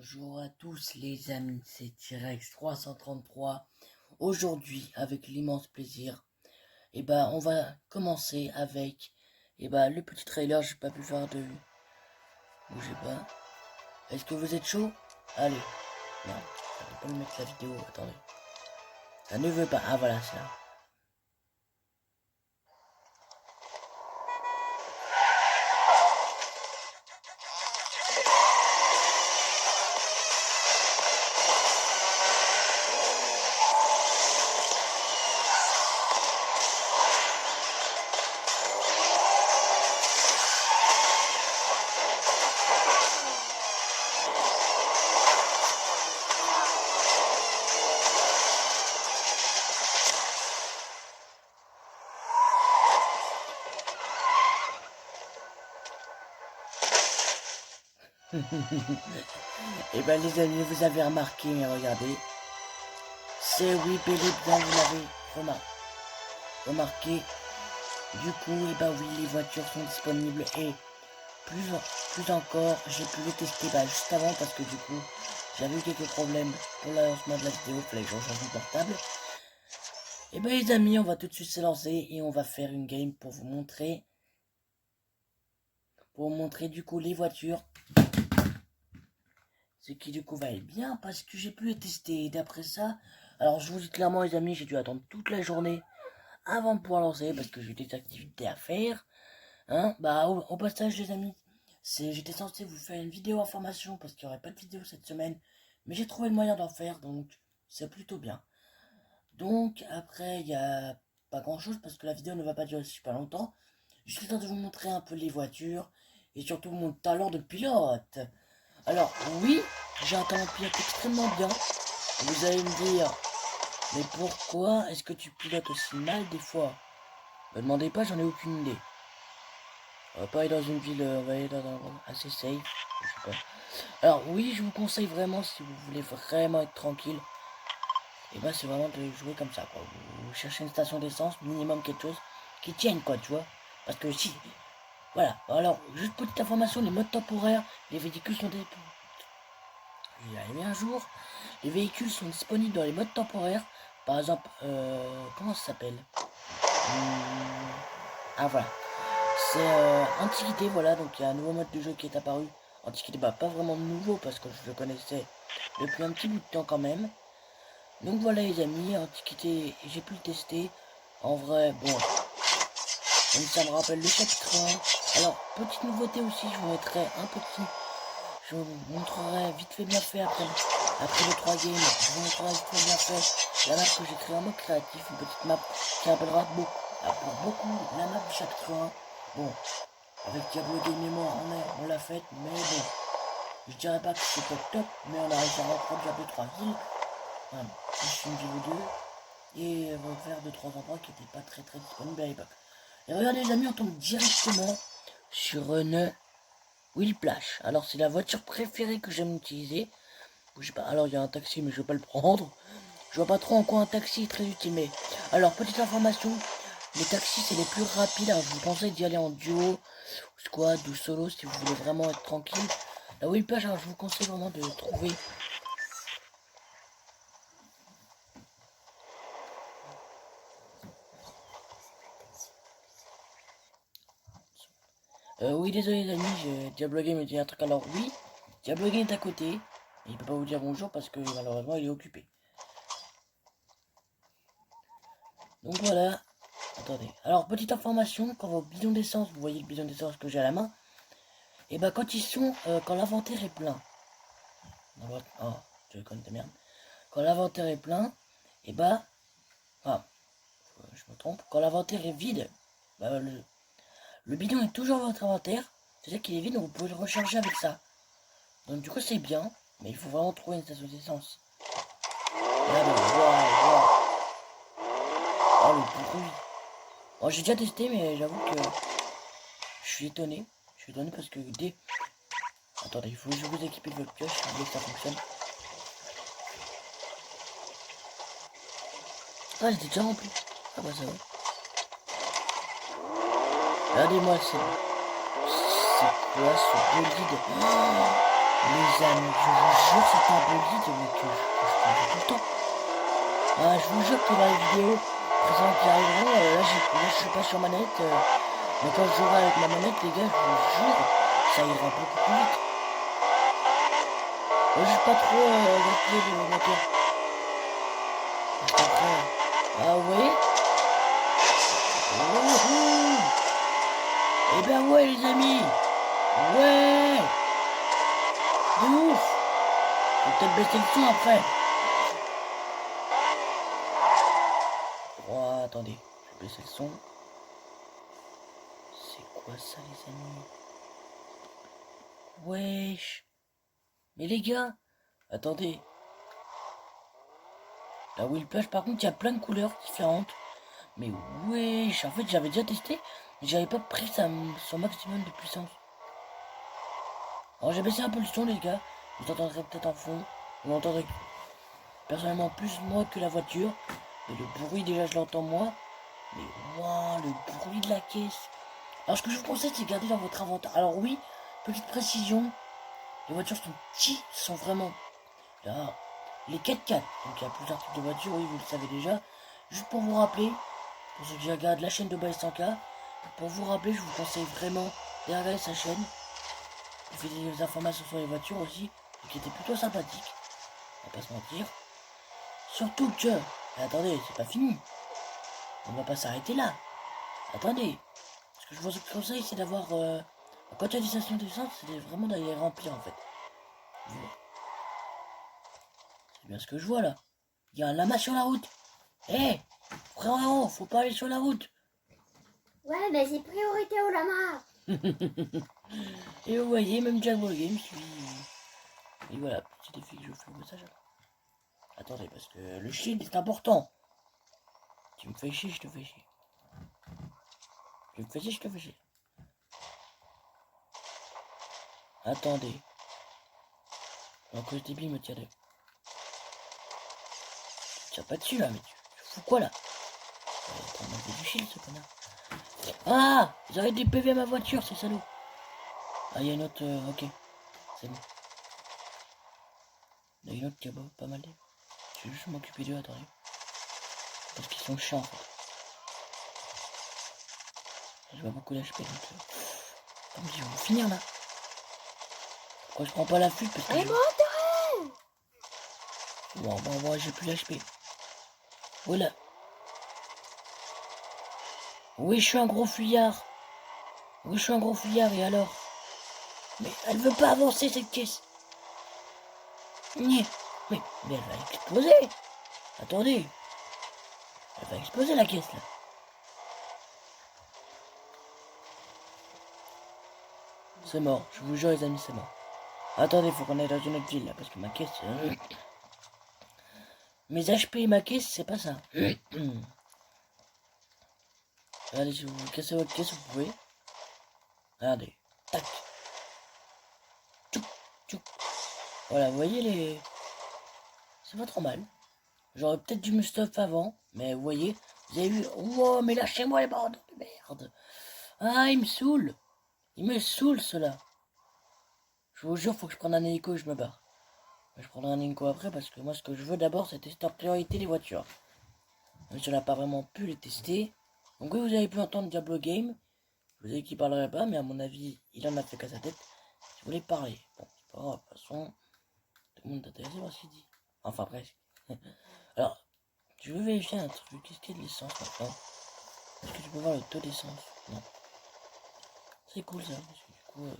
Bonjour à tous les amis, c'est T-Rex 333. Aujourd'hui, avec l'immense plaisir, on va commencer avec le petit trailer. J'ai pas pu faire de... Bougez pas. Est-ce que vous êtes chaud? Allez. Merde, ça peut pas me mettre la vidéo, attendez. Ça ne veut pas. Ah voilà, c'est là. Et les amis, vous avez remarqué, mais regardez. C'est oui, bel et bien, vous l'avez remarqué. Du coup, oui, les voitures sont disponibles et plus encore, j'ai pu les tester juste avant parce que du coup, j'avais eu quelques problèmes pour le lancement de la vidéo, il fallait que je rechange mon portable. Et les amis, on va tout de suite se lancer et on va faire une game pour vous montrer du coup les voitures. Ce qui du coup va être bien parce que j'ai pu les tester. Et d'après ça, alors je vous dis clairement les amis, j'ai dû attendre toute la journée avant de pouvoir lancer parce que j'ai des activités à faire. Hein, au passage les amis, j'étais censé vous faire une vidéo information parce qu'il n'y aurait pas de vidéo cette semaine, mais j'ai trouvé le moyen d'en faire, donc c'est plutôt bien. Donc après, il n'y a pas grand chose parce que la vidéo ne va pas durer super longtemps. Je suis en train de vous montrer un peu les voitures et surtout mon talent de pilote. Alors oui, j'ai un talent de pilote extrêmement bien. Vous allez me dire, mais pourquoi est-ce que tu pilotes aussi mal des fois? Me demandez pas, j'en ai aucune idée. On va pas aller dans une ville, on va aller dans un endroit assez safe. Je sais pas. Alors oui, je vous conseille vraiment, si vous voulez vraiment être tranquille, c'est vraiment de jouer comme ça, quoi. Vous cherchez une station d'essence, minimum quelque chose qui tienne, quoi, tu vois. Parce que si... Voilà. Alors, juste petite information, les modes temporaires, les véhicules sont des... Il y a arrivé un jour, les véhicules sont disponibles dans les modes temporaires. Par exemple, comment ça s'appelle? Ah voilà. C'est Antiquité, voilà, donc il y a un nouveau mode de jeu qui est apparu. Antiquité, pas vraiment nouveau parce que je le connaissais depuis un petit bout de temps quand même. Donc voilà les amis, Antiquité, j'ai pu le tester. En vrai, bon, comme ça me rappelle le chapitre 1. Alors, petite nouveauté aussi, je vous mettrai un petit... Je vous montrerai vite fait bien fait après le 3 game. Je vous montrerai vite fait bien fait la map que j'ai créée en mode créatif, une petite map qui rappellera pour beaucoup la map du chapitre 1. Bon, avec Diablo Game et moi, on l'a faite, mais bon, je dirais pas que c'est top, mais on a réussi à reproduire 2-3 villes, plus une ville ou deux, et refaire 2-3 endroits qui n'étaient pas très disponibles à l'époque. Et regardez les amis, on tombe directement sur une Whiplash. Alors c'est la voiture préférée que j'aime utiliser. Je sais pas, alors il y a un taxi mais je vais pas le prendre. Je vois pas trop en quoi un taxi est très utile, mais... Alors, petite information, les taxis c'est les plus rapides, alors je vous conseille d'y aller en duo, squad ou solo si vous voulez vraiment être tranquille. La Whiplash, alors je vous conseille vraiment de trouver... oui, désolé les amis, Diablo Game me dit un truc. Alors oui, Diablo Game est à côté, mais il peut pas vous dire bonjour parce que malheureusement il est occupé. Donc voilà. Attendez. Alors, petite information, quand vos bidons d'essence, vous voyez le bidon d'essence que j'ai à la main, et quand ils sont, quand l'inventaire est plein, oh, je connais ta merde. Quand l'inventaire est plein, ah, je me trompe, quand l'inventaire est vide, le bidon est toujours dans votre inventaire, c'est-à-dire qu'il est vide, donc vous pouvez le recharger avec ça. Donc du coup c'est bien, mais il faut vraiment trouver une station d'essence. Regardez, waouh. Oh le bruit. Oh, j'ai déjà testé, mais j'avoue que je suis étonné. Je suis étonné parce que dès... Attendez, il faut que je vous équipe de votre pioche si vous voulez que ça fonctionne. Ah, elle était déjà remplie. Ah bah ça va. Regardez-moi, c'est quoi ce bolide? Les amis, je vous jure, c'est un bolide mais que je conduis tout le temps. Ah, je vous jure que dans les vidéos présentes qui arriveront, là je suis pas sur manette. Mais quand je jouerai avec ma manette, les gars, je vous jure, ça ira beaucoup plus vite. Moi, je suis pas trop gaspillé de moteur. Parce qu'après... Ah, vous voyez? Wouhou! Eh ben ouais, les amis! Ouais! De ouf! Faut peut-être baisser le son après. Oh, attendez, je vais baisser le son. C'est quoi ça, les amis? Wesh! Mais les gars, attendez. La Wheel Plage, par contre, il y a plein de couleurs différentes. Mais wesh, en fait, j'avais déjà testé, mais j'avais pas pris son maximum de puissance. Alors, j'ai baissé un peu le son, les gars. Vous entendrez peut-être en fond. Vous entendrez personnellement plus moi que la voiture. Mais le bruit, déjà, je l'entends moi. Mais waouh, le bruit de la caisse. Alors, ce que je vous conseille, c'est de garder dans votre inventaire. Alors, oui, petite précision. Les voitures sont petites, sont vraiment là. Les 4x4. Donc, il y a plusieurs types de voitures, oui, vous le savez déjà. Juste pour vous rappeler, pour ceux qui regardent la chaîne de Bail 100K, pour vous rappeler, je vous conseille vraiment de regarder sa chaîne. Il fait des informations sur les voitures aussi, qui étaient plutôt sympathiques, on va pas se mentir. Surtout que, attendez, c'est pas fini. On va pas s'arrêter là. Attendez. Ce que je vous conseille, c'est d'avoir, quand il y a des stations d'essence, c'est vraiment d'aller les remplir en fait. C'est bien ce que je vois là. Il y a un lama sur la route. Hé, hey, frérot, faut pas aller sur la route. Ouais, mais c'est priorité au lama. Et vous voyez, même Jack Ball Game suit. Et voilà, petit défi que je vous fais au message. Attendez, parce que le shield est important. Tu me fais chier, je te fais chier. Tu me fais chier, je te fais chier. Attendez. Donc le débit me tire de... Tu tires pas dessus là, mais tu fous quoi là? Attends, on fait du shield ce connard. Ah, j'arrête des PV à ma voiture, c'est salaud. Ah, il y a une autre... ok, c'est bon. Il y a une autre qui a pas mal d'aide. Je vais juste m'occuper d'eux, attendez. Parce qu'ils sont chiants en fait. Je vois beaucoup d'HP donc... Comme ils vont finir là. Pourquoi je prends pas la fuite parce que... Bon, j'ai plus l'HP. Voilà. Oui, je suis un gros fuyard. Oui, je suis un gros fuyard, et alors? Mais elle veut pas avancer cette caisse. Mais elle va exploser. Attendez. Elle va exploser la caisse là. C'est mort, je vous jure les amis, c'est mort. Attendez, faut qu'on aille dans une autre ville là, parce que ma caisse... Mes HP et ma caisse, c'est pas ça. Regardez, si vous cassez votre caisse, vous pouvez. Regardez. Tac. Tchouk, tchouk. Voilà, vous voyez les... C'est pas trop mal. J'aurais peut-être dû me stuff avant, mais vous voyez, vous avez vu... Wow, mais lâchez-moi les bandes de merde. Ah, il me saoule. Il me saoule, cela. Je vous jure, faut que je prenne un hélico et je me barre. Je prendrai un hélico après, parce que moi, ce que je veux d'abord, c'est tester en priorité les voitures. Même si on n'a pas vraiment pu les tester. Donc oui, vous avez pu entendre Diablo Game. Je vous ai dit qu'il parlerait pas, mais à mon avis, il en a fait qu'à sa tête. Je voulais parler. Bon, c'est pas grave, de toute façon, tout le monde est intéressé par ce qu'il dit. Enfin, presque. Alors, je veux vérifier un truc. Qu'est-ce qu'il y a de l'essence maintenant? Est-ce que tu peux voir le taux d'essence? Non. C'est cool ça, parce que du coup...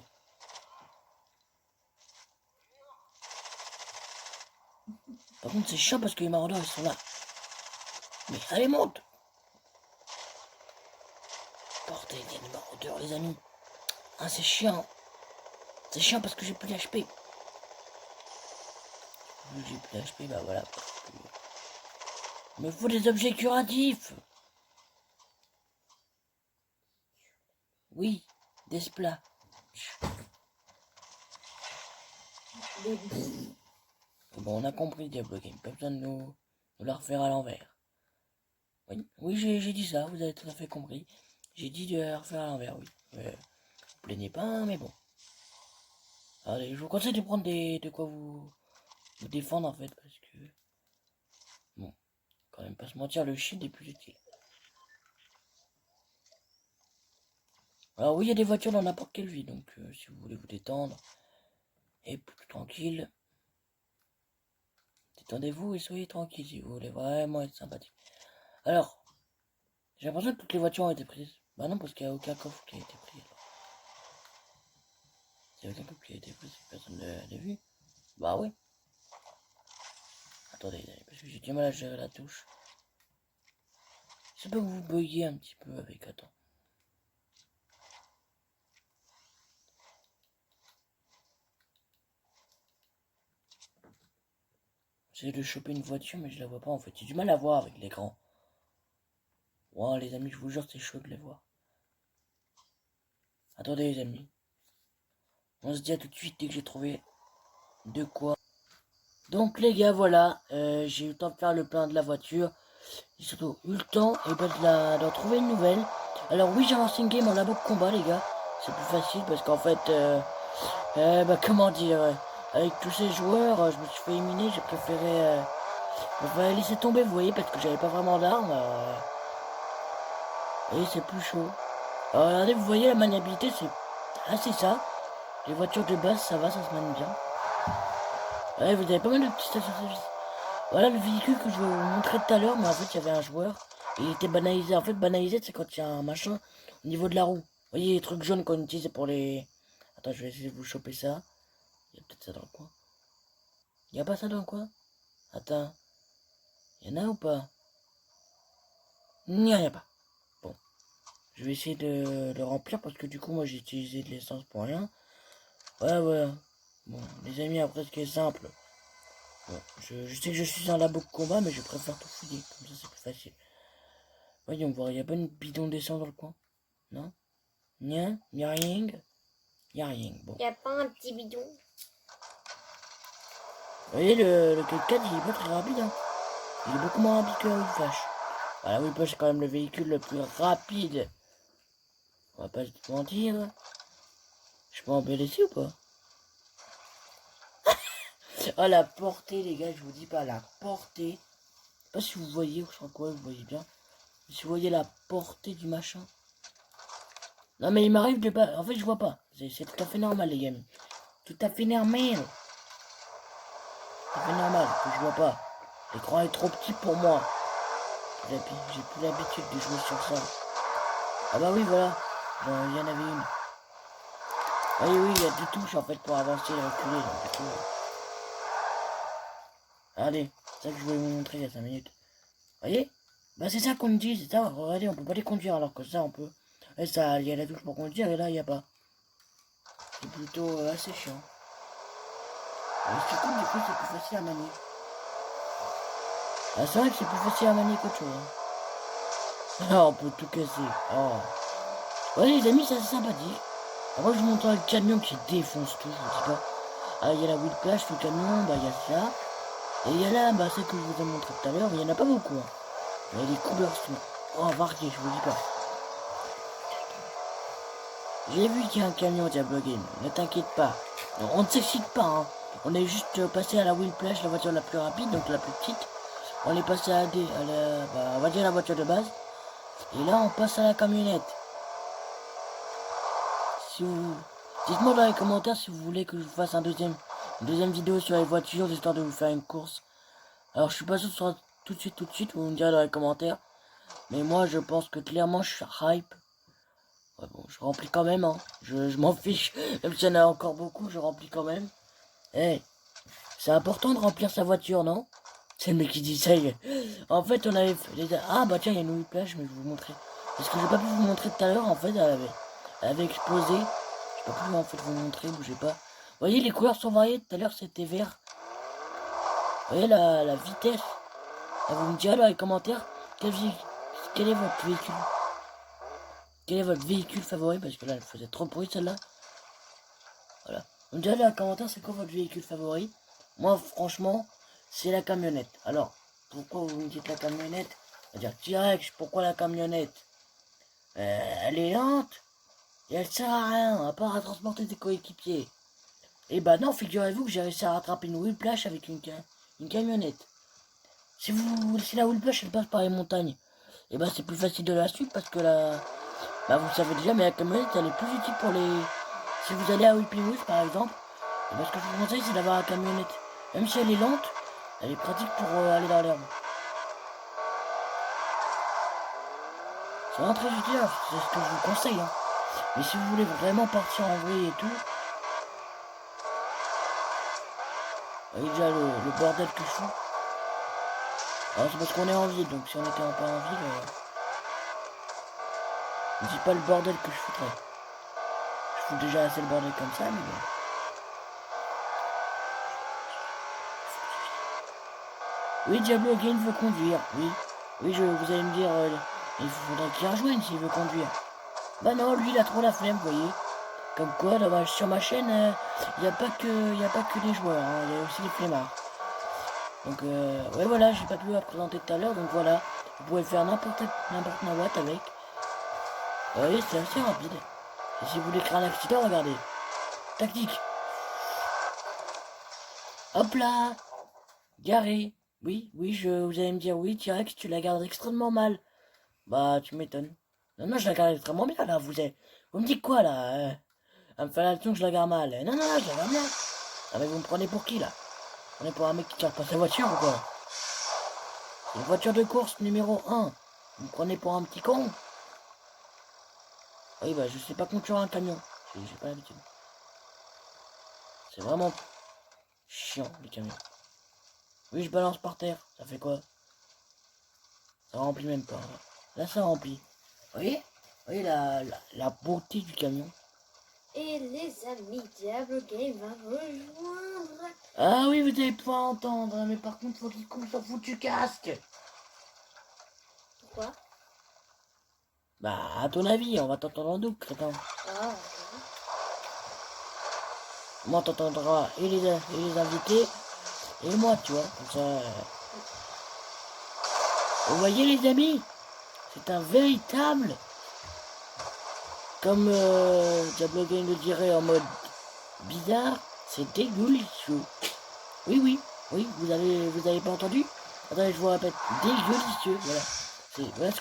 Par contre, c'est chiant parce que les maraudeurs, ils sont là. Mais allez, monte! Bordel, il y a des maraudeurs, les amis. Ah, c'est chiant. C'est chiant parce que j'ai plus d'HP. Vu que j'ai plus d'HP, bah voilà. Il me faut des objets curatifs. Oui, des splats. Bon, on a compris, Diablo Game. Pas besoin de nous la refaire à l'envers. Oui, oui, j'ai dit ça, vous avez tout à fait compris. J'ai dit de la refaire à l'envers, oui. Vous plaignez pas, mais bon. Allez, je vous conseille de prendre de quoi vous défendre en fait, parce que... Bon, quand même pas se mentir, le shield est plus utile. Alors oui, il y a des voitures dans n'importe quelle vie, donc si vous voulez vous détendre, et plus tranquille, détendez-vous et soyez tranquille si vous voulez vraiment être sympathique. Alors, j'ai l'impression que toutes les voitures ont été prises. Bah non, parce qu'il n'y a aucun coffre qui a été pris. Il n'y a aucun coffre qui a été pris, personne ne l'a vu. Bah oui. Attendez, parce que j'ai du mal à gérer la touche. Ça peut vous bugger un petit peu avec, attends. J'essaie de choper une voiture, mais je la vois pas en fait. J'ai du mal à voir avec l'écran. Wow, les amis, je vous jure, c'est chaud de les voir. Attendez, les amis. On se dit à tout de suite dès que j'ai trouvé de quoi. Donc, les gars, voilà. J'ai eu le temps de faire le plein de la voiture. J'ai surtout eu le temps d'en trouver une nouvelle. Alors, oui, j'ai lancé une game en labo de combat, les gars. C'est plus facile parce qu'en fait, bah, comment dire, avec tous ces joueurs, je me suis fait éliminer. J'ai préféré laisser tomber, vous voyez, parce que j'avais pas vraiment d'armes. Et c'est plus chaud. Alors, regardez, vous voyez, la maniabilité, c'est assez ça. Les voitures de base, ça va, ça se manie bien. Ouais, vous avez pas mal de petits stations-service. Voilà le véhicule que je vais vous montrer tout à l'heure, mais en fait, il y avait un joueur. Et il était banalisé. En fait, banalisé, c'est quand il y a un machin au niveau de la roue. Vous voyez les trucs jaunes qu'on utilise pour les... Attends, je vais essayer de vous choper ça. Il y a peut-être ça dans le coin. Il n'y a pas ça dans le coin? Attends. Il y en a ou pas? Non, il n'y a pas. Bon. Je vais essayer de le remplir parce que du coup, moi, j'ai utilisé de l'essence pour rien. Ouais, ouais. Bon, les amis, après, ce qui est simple. Bon, je sais que je suis un labo de combat, mais je préfère tout fouiller. Comme ça, c'est plus facile. Voyons voir, il n'y a pas une bidon d'essence dans le coin? Non? Rien? Y'a rien? Y'a rien, bon. Y a pas un petit bidon? Vous voyez, le 4x4, il est pas très rapide, hein. Il est beaucoup moins rapide que la Whiplash. Ah, la Whiplash, c'est quand même le véhicule le plus rapide. On va pas se mentir. Je peux en laisser ou pas? Ah, la portée, les gars, je vous dis pas, la portée. Je sais pas si vous voyez, ou sur quoi vous voyez bien. Si vous voyez la portée du machin. Non, mais il m'arrive de pas... En fait, je vois pas. C'est tout à fait normal, les gars. Tout à fait normal. Tout à fait normal que je vois pas. L'écran est trop petit pour moi. J'ai plus l'habitude de jouer sur ça. Ah bah oui, voilà. Il y en avait une. Oui, oui, il y a deux touches en fait pour avancer et reculer. Donc, du coup, regardez, c'est ça que je voulais vous montrer il y a 5 minutes. Vous voyez? Bah c'est ça qu'on me dit, c'est ça. Regardez, on peut pas les conduire alors que ça on peut. Et ça, il y a la touche pour conduire et là il n'y a pas. C'est plutôt assez chiant. Et surtout, du coup, c'est plus facile à manier. Ah, c'est vrai que c'est plus facile à manier qu'autre chose. Hein. Ah, on peut tout casser. Oh. Ouais, les amis, ça c'est sympathique. Après, je vous montre un camion qui défonce tout, je vous dis pas. Ah, il y a la Whiplash, le camion, bah il y a ça. Et il y a là, bah celle que je vous ai montré tout à l'heure, il y en a pas beaucoup. Hein. Il y a des couleurs sont... Oh, variées, je vous dis pas. J'ai vu qu'il y a un camion qui a bugué, ne t'inquiète pas. On ne s'excite pas, hein. On est juste passé à la Whiplash, la voiture la plus rapide, donc la plus petite. On est passé à bah, on va dire la voiture de base. Et là, on passe à la camionnette. Si vous... Dites-moi dans les commentaires si vous voulez que je vous fasse une deuxième vidéo sur les voitures, histoire de vous faire une course. Alors, je suis pas sûr que ce sera tout de suite, vous me direz dans les commentaires. Mais moi, je pense que clairement, je suis hype. Ouais, bon, je remplis quand même, hein. Je m'en fiche. Même s'il y en a encore beaucoup, je remplis quand même. Eh, hey, c'est important de remplir sa voiture, non? C'est le mec qui dit ça. En fait, on avait fait les... Ah, bah tiens, il y a une plage, mais je vais vous montrer. Parce que j'ai pas pu vous montrer tout à l'heure, en fait, elle avait explosé. J'ai pas pu en fait vous montrer, bougez pas. Vous voyez, les couleurs sont variées. Tout à l'heure, c'était vert. Vous voyez la vitesse. Là, vous me direz dans les commentaires quel est votre véhicule. Quel est votre véhicule favori? Parce que là, elle faisait trop de bruit celle-là. Voilà. Vous me direz dans les commentaires c'est quoi votre véhicule favori. Moi, franchement, c'est la camionnette. Alors, pourquoi vous me dites la camionnette? On va dire direct, pourquoi la camionnette? Elle est lente et elle sert à rien, à part à transporter des coéquipiers. Et bah non, figurez-vous que j'ai réussi à rattraper une whiplash avec une camionnette. Si la whiplash elle passe par les montagnes, et bah c'est plus facile de la suivre parce que bah vous le savez déjà, mais la camionnette elle est plus utile pour les... Si vous allez à Whipping Woods par exemple, et bah ce que je vous conseille c'est d'avoir la camionnette. Même si elle est lente, elle est pratique pour aller dans l'herbe. C'est vraiment très utile, c'est ce que je vous conseille. Hein. Mais si vous voulez vraiment partir en vrille et tout, vous voyez déjà le bordel que je fous. Alors c'est parce qu'on est en ville, donc si on était pas en ville, je dis pas le bordel que je foutrais. Je fous déjà assez le bordel comme ça, mais bon. Oui, Diablo Game veut conduire, oui. Oui, vous allez me dire, il faudrait qu'il rejoigne s'il veut conduire. Bah non, lui il a trop la flemme, vous voyez. Comme quoi, là, sur ma chaîne, il n'y a pas que les joueurs, hein, il y a aussi les flemmards. Donc, ouais, voilà, j'ai pas pu la présenter tout à l'heure, donc voilà. Vous pouvez faire n'importe what avec. Oui, c'est assez rapide. Et si vous voulez créer un accident, regardez. Tactique. Hop là. Garé. Oui, vous allez me dire, oui, T-Rex, tu la gardes extrêmement mal. Bah, tu m'étonnes. Non, je la garde extrêmement bien, là, vous me dites quoi, là à me faire l'impression que je la garde mal. Non, je la garde bien. Ah, mais vous me prenez pour qui, là? On est pour un mec qui garde pas sa voiture, ou quoi? C'est une voiture de course numéro 1. Vous me prenez pour un petit con? Oui, bah, je sais pas conduire un camion. J'ai pas l'habitude. C'est vraiment chiant, les camions. Oui, je balance par terre. Ça fait quoi? Ça remplit même pas. Là, ça remplit. Vous voyez la beauté du camion. Et les amis, Diablo Game va rejoindre. Ah oui, vous allez pouvoir entendre, mais par contre, faut qu'il coupe son foutu casque. Pourquoi? Bah, à ton avis, on va t'entendre en double, crétin. Ah, Moi, t'entendras et les invités, et moi, tu vois, comme ça. Vous voyez, les amis, c'est un véritable, comme Diablo Game le dirait en mode bizarre, c'est dégueulasse. Oui, vous avez pas entendu? Attendez, je vous répète, dégueulasse, voilà. Voilà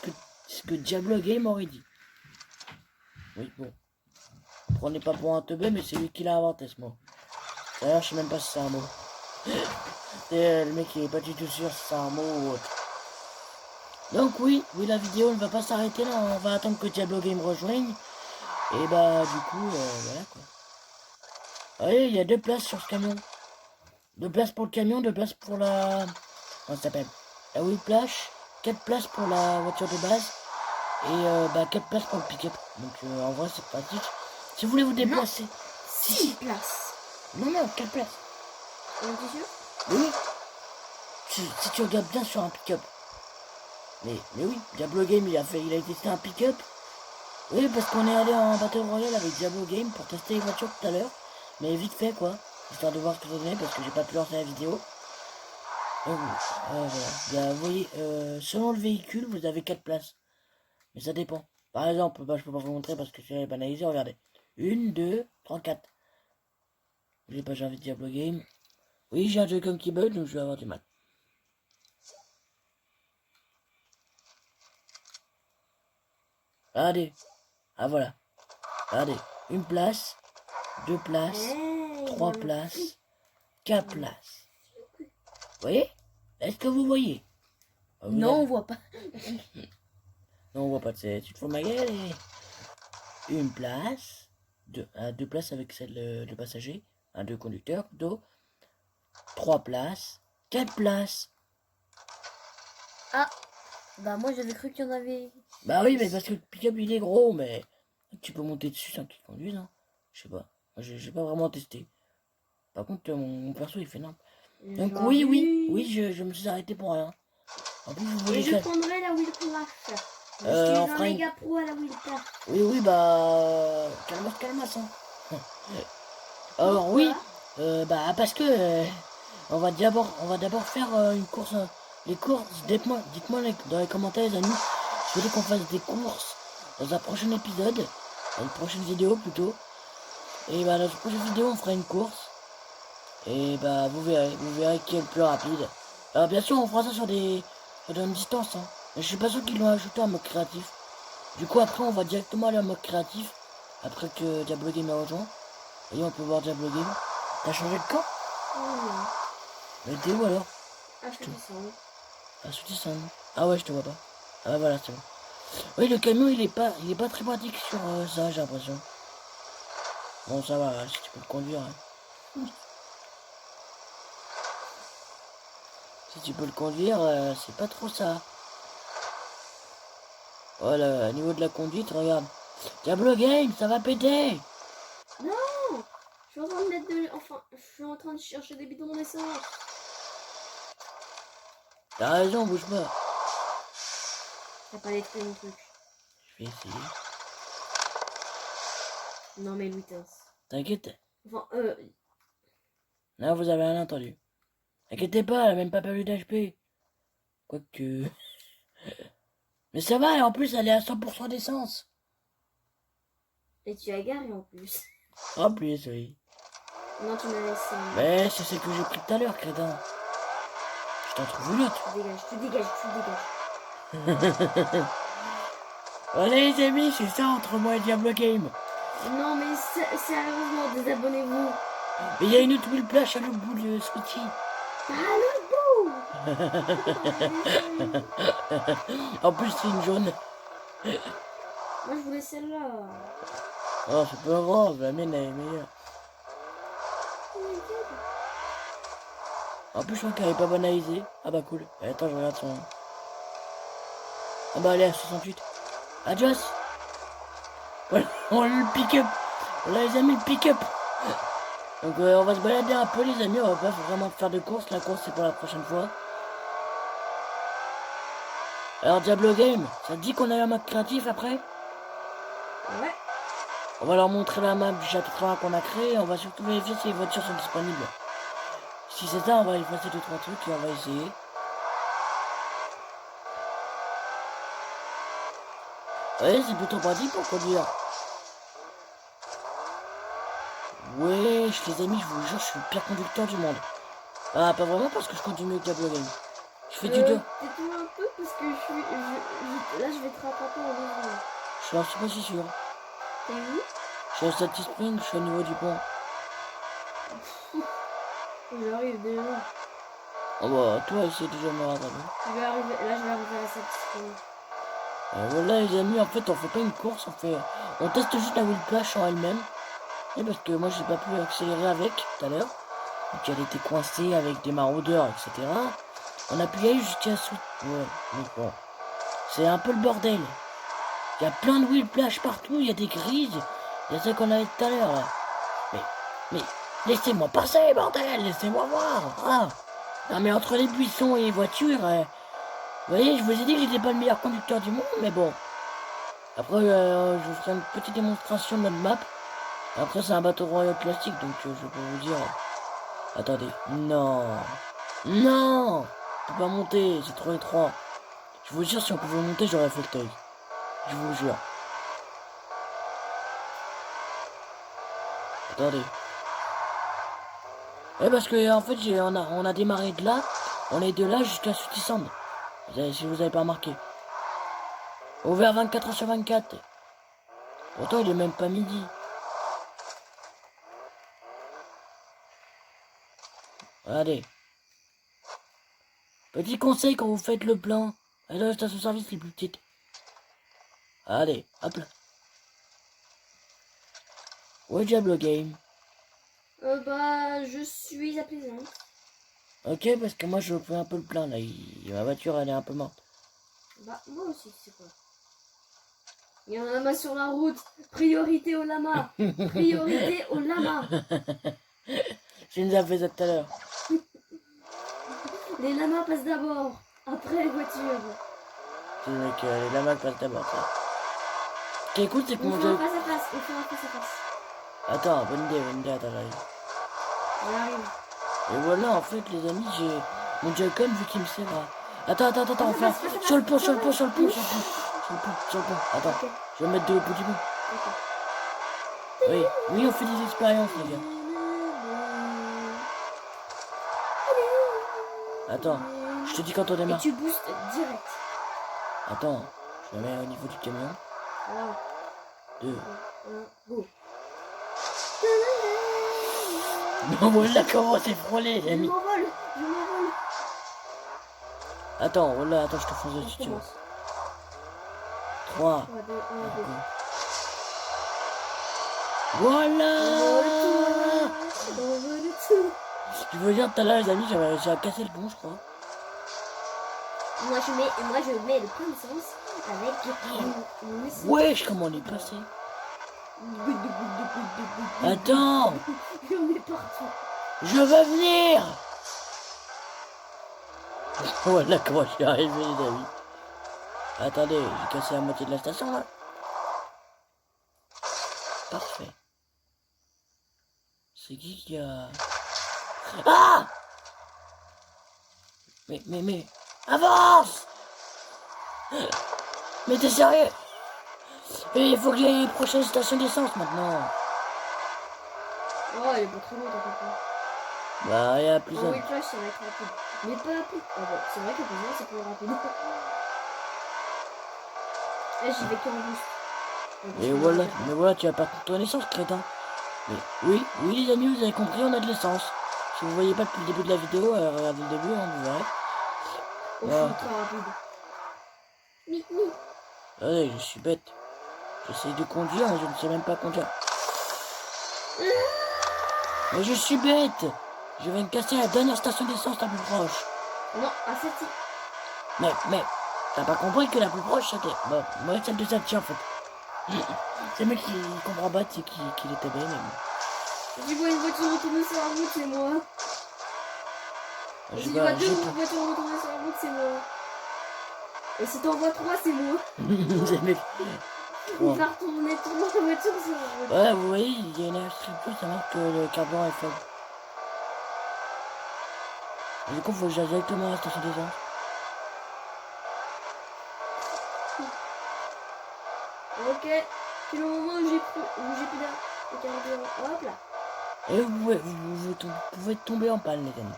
ce que Diablo Game aurait dit. Oui, bon. Prenez pas pour un teubé, mais c'est lui qui l'a inventé ce mot. D'ailleurs, je sais même pas si c'est un mot. Et le mec il est pas du tout sûr si c'est un mot ou autre. Donc oui, la vidéo ne va pas s'arrêter là, on va attendre que Diablo Game rejoigne. Et bah du coup, voilà quoi. Vous voyez, il y a 2 places sur ce camion. 2 places pour le camion, 2 places pour la... Comment ça s'appelle? La whiplash, 4 places pour la voiture de base. Et 4 places pour le pick-up. Donc en vrai c'est pratique. Si vous voulez vous déplacer... 6 places. Non, 4 places. On est sûr? Oui. Si tu regardes bien sur un pick-up. Mais oui, Diablo Game il a testé un pick-up. Oui, parce qu'on est allé en Battle Royale avec Diablo Game pour tester les voitures tout à l'heure. Mais vite fait quoi. Histoire de voir ce que ça donnait parce que j'ai pas pu lancer la vidéo. Voilà. Vous voyez, selon le véhicule, vous avez 4 places. Mais ça dépend. Par exemple, bah, je peux pas vous montrer parce que c'est banalisé, regardez. 1, 2, 3, 4. J'ai pas envie de Diablo Game. Oui, j'ai un Joy-Con qui bug, donc je vais avoir du mal. Regardez. Ah voilà. Regardez. 1 place, 2 places, 3 places, 4 places. Vous voyez? Est-ce que vous voyez? Non, on voit pas. Non, on voit pas de cette. Tu te fous de ma gueule et... 1 place, 2 places avec celle de passager, 2 conducteurs, plutôt. 3 places, 4 places. Ah, bah moi j'avais cru qu'il y en avait. Bah oui, mais parce que le pick-up il est gros, mais tu peux monter dessus sans qu'il conduise, hein. Je sais pas. J'ai pas vraiment testé. Par contre, mon perso il fait énorme. Donc oui, je me suis arrêté pour rien. En plus, vous voulez je prendrai la whiplash. On fera un méga pro à la whiplash. Oui, bah... Calme-moi, hein. Alors oui, bah parce que... on va d'abord faire une course... les courses, dites-moi dans les commentaires les amis. Je voulais qu'on fasse des courses dans un prochain épisode. Dans une prochaine vidéo plutôt. Et bah dans une prochaine vidéo on fera une course. Et bah vous verrez qui est le plus rapide. Alors bien sûr on fera ça sur des longues distances. Hein. Mais je suis pas sûr qu'ils l'ont ajouté en mode créatif. Du coup après on va directement aller en mode créatif. Après que Diablo Game a rejoint. Et on peut voir Diablo Game. T'as changé de camp? Oh, Mais t'es où alors? ah, je te descends. Ah sous ah ouais je te vois pas. Ah bah voilà c'est bon. Oui le camion il est pas très pratique sur ça j'ai l'impression. Bon ça va si tu peux le conduire. Hein. Si tu peux le conduire, c'est pas trop ça. Voilà, au niveau de la conduite, regarde. Diablo Game, ça va péter. Non, je suis en train de mettre de... Enfin, je suis en train de chercher des bidons d'essence. T'as raison, bouge pas. T'as pas détruit mon truc. Je vais essayer. Non mais Louis. T'inquiète. Enfin, Non, vous avez rien entendu. T'inquiète pas, elle a même pas perdu d'HP. Quoique... Mais ça va, et en plus, elle est à 100% d'essence. et tu as garé en plus. En plus, oui. Non, tu m'as laissé. Mais c'est celle que j'ai pris tout à l'heure, crétin. Je t'en trouve une autre. Tu dégages. Voilà les amis, c'est ça entre moi et Diablo Game. Non mais sérieusement, désabonnez-vous. Mais il y a une autre Will Plash à l'autre bout de Switchy. Ah l'autre bout. En plus, c'est une jaune. Moi je voulais celle-là. Oh, c'est pas grave, la mienne elle est meilleure. En plus, je crois qu'elle est pas banalisée. Ah bah cool. Attends, je regarde son... Ah bah elle est à 68. Adios. Voilà, on a eu le pick-up. Voilà les amis, le pick-up. Donc on va se balader un peu les amis. On va pas vraiment faire de course. La course c'est pour la prochaine fois. Alors Diablo Game, ça te dit qu'on a un map créatif après? Ouais. On va leur montrer la map du chapitre 1 qu'on a créé. On va surtout vérifier si les voitures sont disponibles. Si c'est ça, on va effacer 2-3 trucs et on va essayer. Ouais, c'est plutôt pratique pour conduire. Wesh, les amis, je vous jure, je suis le pire conducteur du monde. Ah, pas vraiment parce que je conduis mieux que Diablo Game. Je fais du 2. Tais-toi un peu parce que là je vais te rattraper en 2 secondes. Je suis pas si sûr. T'es où? Je suis à Salty Spring, je suis au niveau du pont. J'arrive déjà. Oh bah, toi, essaie déjà de me rattraper. Je vais arriver à la satisfaction. Voilà les amis, en fait on fait pas une course, on teste juste la wheel plash en elle-même. Et parce que moi j'ai pas pu accélérer avec tout à l'heure. Donc elle était coincée avec des maraudeurs, etc. On a pu y aller jusqu'à sous. Ouais, mais bon. C'est un peu le bordel. Il y a plein de wheel plash partout, il y a des grises. Il y a celle qu'on avait tout à l'heure là. Mais laissez-moi passer, bordel, laissez-moi voir. Ah. Non mais entre les buissons et les voitures. Vous voyez, je vous ai dit que j'étais pas le meilleur conducteur du monde, mais bon. Après, je vous ferai une petite démonstration de notre map. Après, c'est un bateau royal classique, donc je peux vous dire... Attendez. Non. Non. On peut pas monter, c'est trop étroit. Je vous jure, si on pouvait monter, j'aurais fait le teuil. Je vous jure. Attendez. Ouais, parce que, en fait, on a démarré de là. On est de là jusqu'à Sutisand. Si vous avez pas remarqué. Ouvert 24h/24. Pourtant, il est même pas midi. Allez. Petit conseil quand vous faites le plein. Allez dans la station-service les plus petites. Allez, hop là. Ouais, Diablo Game. Bah, je suis à Plaisance. Ok, parce que moi, je fais un peu le plein, là. Ma voiture, elle est un peu morte. Bah, moi aussi, c'est quoi? Il y a un lama sur la route. Priorité au lama. Priorité au lama. Je nous ai fait ça tout à l'heure. Les lamas passent d'abord. Après les voitures. C'est le mec, les lamas passent d'abord, ça. Ce qui est cool, c'est que On mon fait un jeu... face à face. On fait un face à face. Attends, bonne idée, attends, j'arrive. J'arrive. Et voilà, en fait, les amis, j'ai... Mon Joy-Con, vu qu'il me sert à... Attends, on fait... Sur le pont. Attends, Ok. je vais mettre de bout du bout. Ok. Oui, on fait des expériences, les gars. Attends, je te dis quand on Et démarre. tu boostes direct. Attends, je me mets au niveau du camion. 3, 2. 1, go. Non, voilà comment c'est frôlé, les Je amis. m'envole. Je m'envole. Attends, voilà, attends, je te fonce On dessus, tu vois. recommence. 3. 3, 2, 1, go. Voilà. On vole tout. Je veux dire, tout à l'heure, les amis, j'ai cassé le pont, je crois. Moi je mets le point d'essence avec une musique. Wesh, comment on est passé? Attends, On est partout. je veux venir. Voilà comment je suis arrivé, les amis. Attendez, j'ai cassé la moitié de la station, là. Parfait. C'est qui a... Ah! Mais... Avance! Mais t'es sérieux? Et il faut que j'aille à la prochaine station d'essence, maintenant. Oh, il est pas trop long, t'inquiète pas. Bah, il y a plus En un. whiplash, ça va être rapide. Mais pas rapide. Ah bon, c'est vrai que pour moi, c'est plus rapide. Là, j'y vais qu'en boost. Et voilà, mais voilà, tu vas pas ton essence, crétin. Mais oui, les amis, vous avez compris, on a de l'essence. Si vous voyez pas depuis le début de la vidéo, regardez le début, on vous verrez. Oh, je Voilà. suis ultra rapide. Mi. Allez, je suis bête. J'essaie de conduire, mais je ne sais même pas conduire. Mais je suis bête. Je vais me casser à la dernière station d'essence la plus proche. Non, à cette Mais, t'as pas compris que la plus proche c'était... Bon, moi celle de Sachi en fait. C'est le mec qui comprend pas, c'est qu'il était bien, mais bon. Si je vois une voiture retourner sur la route, c'est moi. Je Si sais tu vois pas, deux j'ai voitures retourner sur la route, c'est moi. Et si t'en vois 3, c'est moi. c'est le mec. Il Ouais. va retourner 3 voitures sur la route. Ouais, vous voyez, il y a une restriction, ça marque que le carburant est faible. Et du coup, faut que j'aille directement à la station d'essence. Ok, c'est le moment où j'ai plus d'air. Le carburant, hop là. Et vous pouvez tomber en panne, les amis.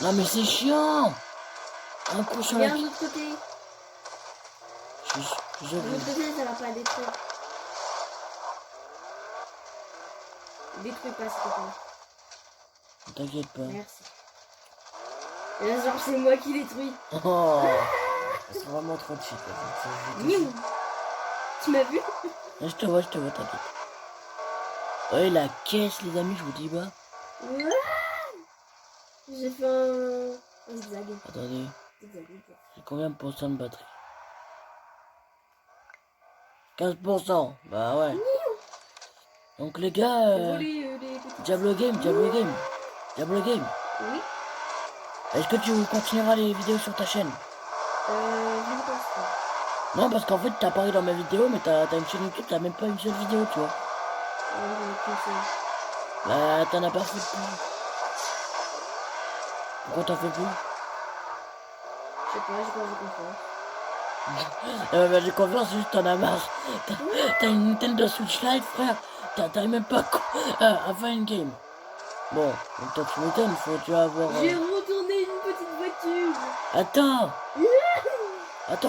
Non, mais c'est chiant! Un coup sur la... Viens de l'autre côté. Je De l'autre côté, ça va pas détruire. Détruis pas, s'il te plaît. T'inquiète pas. Merci. Et là, genre, c'est moi qui détruis. Oh! C'est vraiment trop cheap. Là. Miou. Tu m'as vu? Je te vois, t'inquiète. Ouais, la caisse, les amis, je vous dis pas. Ouais. J'ai fait un zigzag. Attendez, Zigzag. j'ai combien de pourcents de batterie? 15%. Bah ouais. Donc les gars, Voler des petits. Diablo Game. Oui. Est-ce que tu continueras les vidéos sur ta chaîne? Je ne pense pas. Non, parce qu'en fait, t'as apparu dans mes vidéos, mais t'as une chaîne YouTube, t'as même pas une seule vidéo, tu vois. Bah, t'en as pas fait plus. Pourquoi t'en fais plus? Je sais pas, j'ai pas envie de confiance. Bah, j'ai confiance, juste t'en as marre. T'as une Nintendo Switch Lite, frère. T'arrives même pas à faire une game. Bon, donc toi tu m'étonnes, tu vas avoir... J'ai retourné une petite voiture. Attends,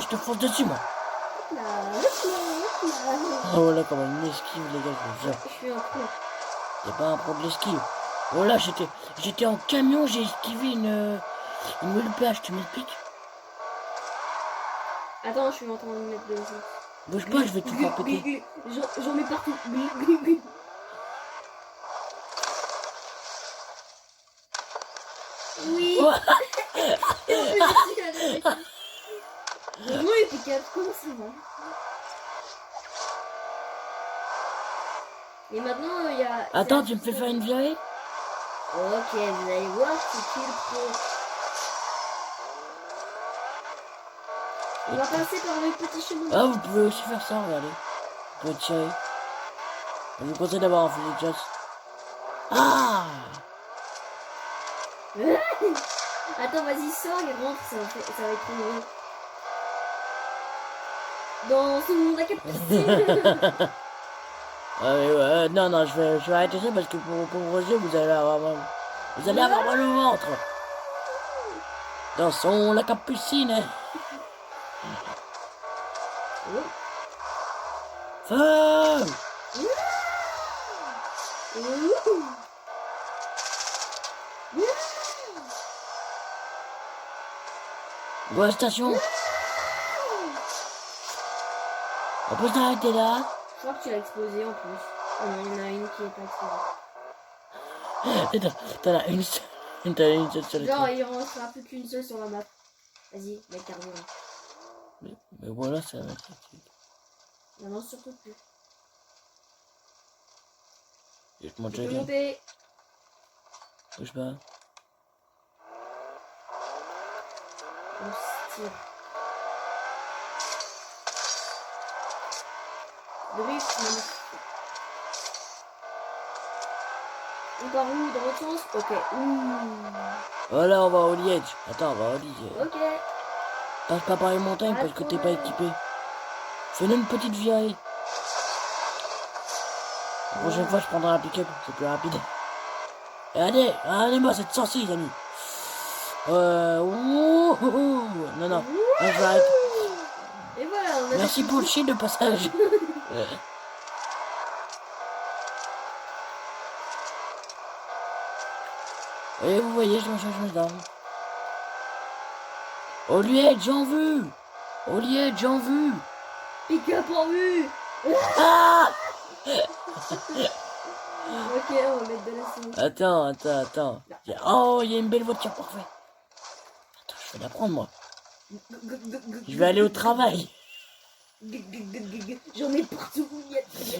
je te fonce dessus, moi. Là. Oh, voilà, comment il m'esquive, les gars, je vous jure. Je suis un pro. T'es pas un pro de l'esquive. Oh là, j'étais en camion, j'ai esquivé une plage, tu m'expliques? Attends, je suis en train de mettre de l'essence. Bouge pas, je vais tout faire péter. J'en mets partout. Oui. Oh. Heureusement, il était calme. Comment ça va? Et maintenant, il y a... Attends, tu me fais faire une virée? Ok, vous allez voir c'est qui le pro. On va passer par le petit chemin. Ah, vous pouvez aussi faire ça, regardez. Vous pouvez tirer. Je vous conseille d'avoir un fusil de chasse. Ah! Attends, vas-y, sors et rentre, ça va être trop drôle. Dans ce monde à capucine. Non, non, je vais arrêter ça parce que pour Roger, vous allez avoir mal. Vous allez avoir mal au ventre. Dansons la capucine. Oh. Feu! Go à la station. On peut s'arrêter là. Je crois que tu l'as explosé en plus. Oh non, il y en a une qui est pas explosée. T'en as une seule. T'en as une seule sur le Genre, truc. il en restera plus qu'une seule sur la map. Vas-y, mec, carrément. Mais voilà, ça va être utile. Non, non, surtout plus. Je te montre Tu peux le monter. bouge pas. On se tire. Drift, non. On part où? Dans l'autre sens? Ok. Voilà, on va au Liège. Attends, on va au Liège. Ok. Passe pas par les montagnes parce que t'es pas équipé. Fais-nous une petite virée. La prochaine fois, je prendrai un pick-up, c'est plus rapide. Et allez-moi cette sortie, les amis. Non, non, je vais arrêter. Et voilà, on a Merci pour le shield de passage. Et vous voyez, je m'en change d'arme. Au Liège, j'en veux. Au Liège, j'en veux. pick-up en vue. Ah! Ok, on va mettre de la souris. Attends. Oh, il y a une belle voiture, parfait. Attends, je vais la prendre, moi. Je vais aller au travail. J'en ai partout.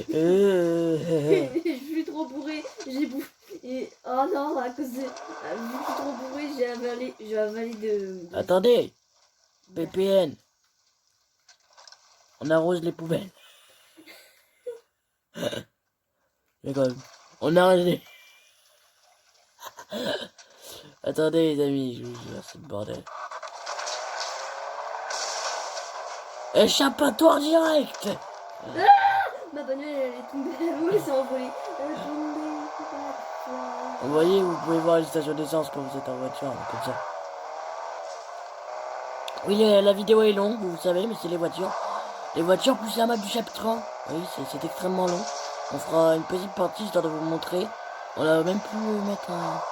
Je suis trop bourré. J'ai bouffé. Et... Oh non, à cause de... Vu que je suis trop bourré, j'ai avalé de... Attendez. PPN. On arrose les poubelles. D'accord. On arrose les... Attendez, les amis, je vous jure, c'est le bordel. Échappatoire direct. Ma bagnole, elle est tombée. Elle s'est envolée. Elle est tombée. Vous voyez, vous pouvez voir les stations d'essence quand vous êtes en voiture, comme ça. Oui, la vidéo est longue, vous le savez, mais c'est les voitures. Les voitures plus la map du chapitre 1. Oui, c'est extrêmement long. On fera une petite partie histoire de vous montrer. On a même pu mettre un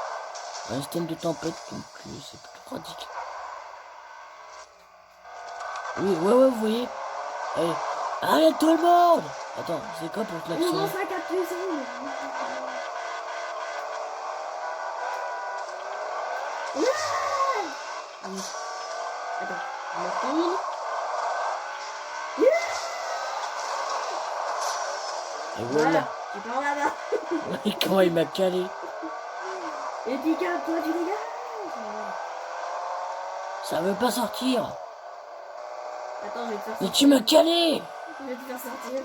système de tempête, donc c'est plutôt pratique. Oui, ouais, vous voyez. Allez, allez tout le monde. Attends, c'est quoi pour On klaxonner? lance la capucine. Attends, on retourne. Et voilà. Tu pars là-bas. Et comment il m'a calé? Et puis toi tu dégages. Ça veut pas sortir. Attends, je vais te faire Mais sortir. tu m'as calé. Je vais te faire sortir.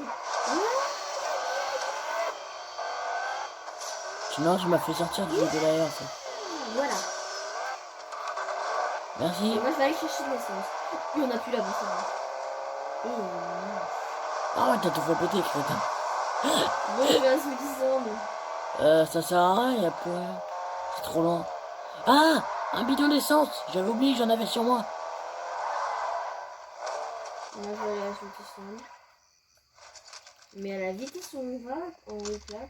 Sinon, tu m'as fait sortir du jeu de l'air, ça. Voilà. Merci. Et moi je vais aller chercher de l'essence. Et on a plus la bouffe. Ah ouais, t'as tout fait péter, crétin. Bon, je vais un smoothie. Ça sert à rien, y'a plus rien. C'est trop loin. Ah, un bidon d'essence. J'avais oublié, j'en avais sur moi. Moi je vais aller à la smoothie. Mais à la vitesse où on va, on est plat.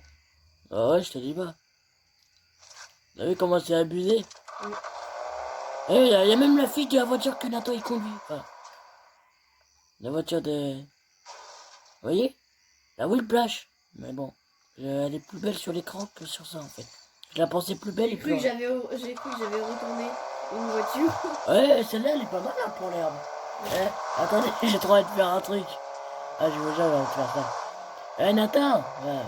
Ah ouais, je te dis pas. Vous avez vu comment c'est abusé? Oui. Eh, y a même la fille de la voiture que Nathan il conduit. Enfin, la voiture de... Vous voyez? La Whiplash. Mais bon, elle est plus belle sur l'écran que sur ça en fait. Je la pensais plus belle et J'ai cru plus... que j'avais retourné une voiture. Ouais, celle-là elle est pas mal hein, pour l'herbe. Eh, attendez, j'ai trop envie de faire un truc. Ah, je veux jamais faire ça. Eh, Nathan ouais.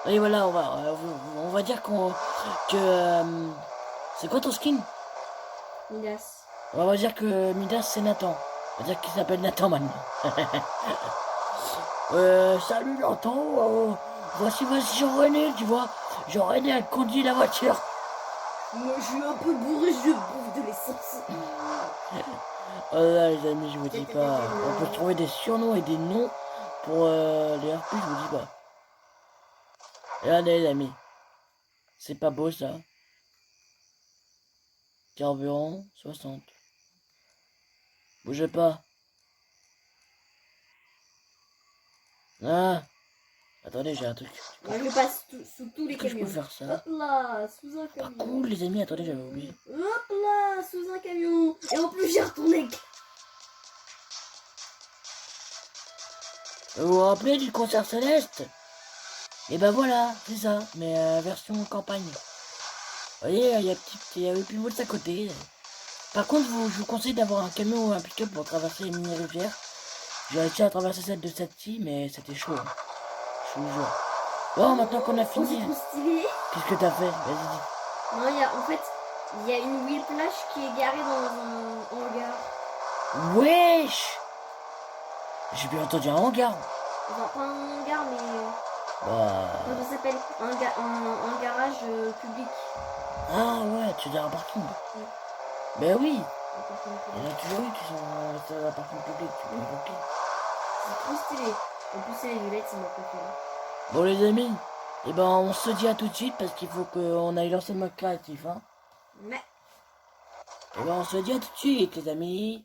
Et voilà, on va dire c'est quoi ton skin? Midas. On va dire que Midas c'est Nathan. On va dire qu'il s'appelle Nathan maintenant. Salut Nathan. Voici Jean-René, tu vois. Jean-René a conduit la voiture. Moi je suis un peu bourré, je bouffe de l'essence. Oh là les amis, je vous dis pas. On peut se trouver des surnoms et des noms pour les RP, je vous dis pas. Regardez les amis. C'est pas beau ça. Carburant 60. Bougez pas. Ah. Attendez, j'ai un truc. Moi je passe sous tous les Est-ce que je peux camions. faire ça? Hop là, sous un Ah camion. cool les amis, attendez, j'avais oublié. Hop là, sous un camion. Et en plus j'ai retourné. Vous vous rappelez du concert céleste? Et ben voilà, c'est ça, mais version campagne. Vous voyez, il y a plus de à côté. Par contre, je vous conseille d'avoir un camion ou un pick-up pour traverser les mini-rivières. J'ai réussi à traverser celle de cette-ci, mais c'était chaud. Hein. Je vous jure. Bon, maintenant qu'on a Oh, fini, c'est trop stylé. qu'est-ce que t'as fait? Vas-y, dis. Non, il y a une Whiplash qui est garée dans un hangar. Wesh! J'ai bien entendu un hangar. Enfin, pas un hangar, mais Bah... comment ça s'appelle un garage public. Ah ouais, tu veux dire un parking. Ouais. Ben oui, Un parking il y en public. a toujours eu qui sont dans un parking public, tu peux bloquer. C'est trop stylé. En plus, c'est les violettes, c'est ma préférée. Bon les amis, et ben on se dit à tout de suite parce qu'il faut qu'on aille lancer le mode créatif, hein. Mais, Et ben on se dit à tout de suite les amis.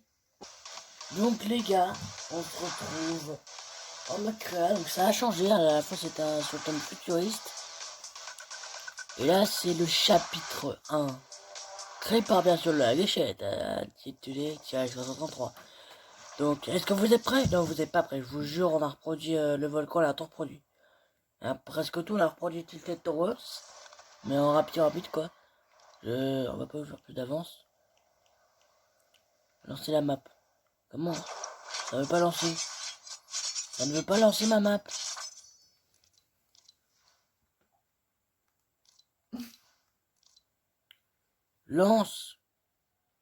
Donc les gars, on se retrouve en mode créa, donc ça a changé, à la fois c'est un thème futuriste. Et là c'est le chapitre 1. Créé par bien sûr la Gâchette, intitulé Tirage 333. Donc est-ce que vous êtes prêts? Non, vous n'êtes pas prêts, je vous jure, on a reproduit le volcan, on l'a tout reproduit. Hein, presque tout, on a reproduit Tilted Towers, mais en rapide quoi. On va pas vous faire plus d'avance. Lancer la map. Comment? Ça veut pas lancer. Ça ne veut pas lancer ma map. Lance.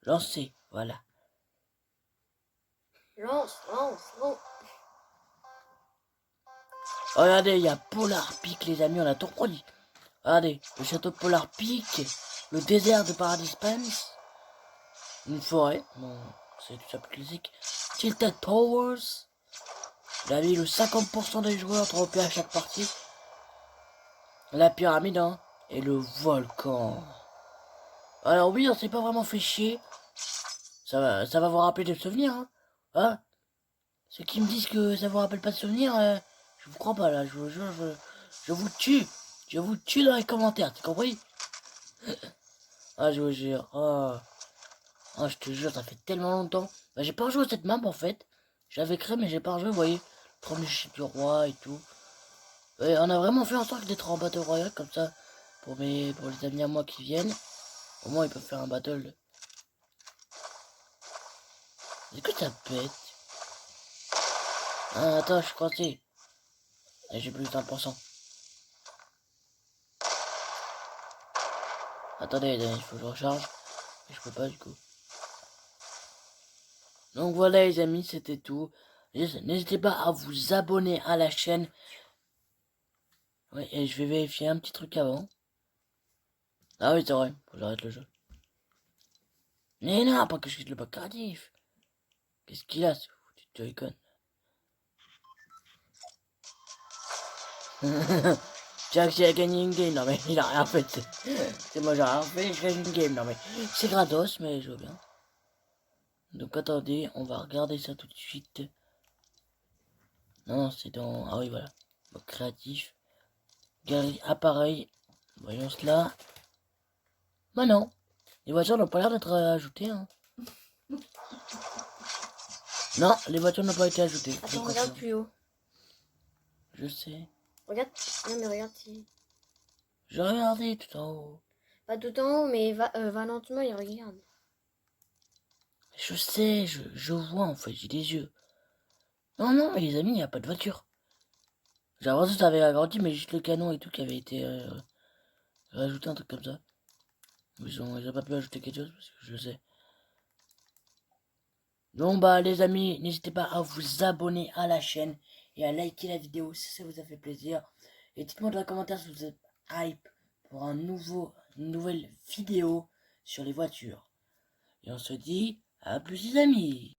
Lancer. Voilà. lance. Regardez, il y a Polar Peak, les amis, on a tout reproduit. Regardez, le château de Polar Peak, le désert de Paradise Spence, une forêt, bon, c'est tout ça plus classique. Tilted Towers, la ville où 50% des joueurs trompés à chaque partie. La pyramide, hein, et le volcan. Alors oui, on s'est pas vraiment fait chier. Ça va vous rappeler des souvenirs, hein. Hein? Ceux qui me disent que ça vous rappelle pas de souvenirs, je vous crois pas là, je vous jure, je vous tue. Je vous tue dans les commentaires, tu compris? Ah, je vous jure. Oh. Oh, je te jure, ça fait tellement longtemps. Bah, j'ai pas rejoué à cette map en fait. J'avais créé, mais j'ai pas rejoué, vous voyez. Premier chute du roi et tout. Ouais, on a vraiment fait en sorte d'être en battle royale comme ça. Pour les amis à moi qui viennent. Au moins, ils peuvent faire un battle. Est-ce que ça pète? Ah, attends, je suis coincé. Et j'ai plus de 100%. Attendez, il faut que je recharge. Mais je peux pas du coup. Donc voilà les amis, c'était tout. N'hésitez pas à vous abonner à la chaîne. Ouais, et je vais vérifier un petit truc avant. Ah oui, c'est vrai, faut que j'arrête le jeu. Mais non, pas que je quitte le bac Cardiff. Qu'est-ce qu'il a, ce foutu de Joy-Con? Jack, j'ai gagné une game. Non mais il a rien fait. C'est moi, j'ai rien fait, je gagne une game. Non mais c'est gratos, mais je veux bien. Donc attendez, on va regarder ça tout de suite. Non, c'est dans... Ah oui, voilà. Donc créatif. Galerie appareil. Voyons cela. Bah non. Les voitures n'ont pas l'air d'être ajoutées. Hein. Non, les voitures n'ont pas été ajoutées. Attends, regarde plus haut. Je sais. Regarde. Non, mais regarde si. J'ai regardé tout en haut. Pas tout en haut, mais va lentement et regarde. Je sais, je vois en fait, j'ai des yeux. Non, non, mais les amis, il n'y a pas de voiture. J'ai l'impression que ça avait agrandi, mais juste le canon et tout qui avait été rajouté, un truc comme ça. Ils ont pas pu ajouter quelque chose, parce que je sais. Donc bah les amis, n'hésitez pas à vous abonner à la chaîne et à liker la vidéo si ça vous a fait plaisir. Et dites-moi dans les commentaires si vous êtes hype pour une nouvelle vidéo sur les voitures. Et on se dit à plus les amis.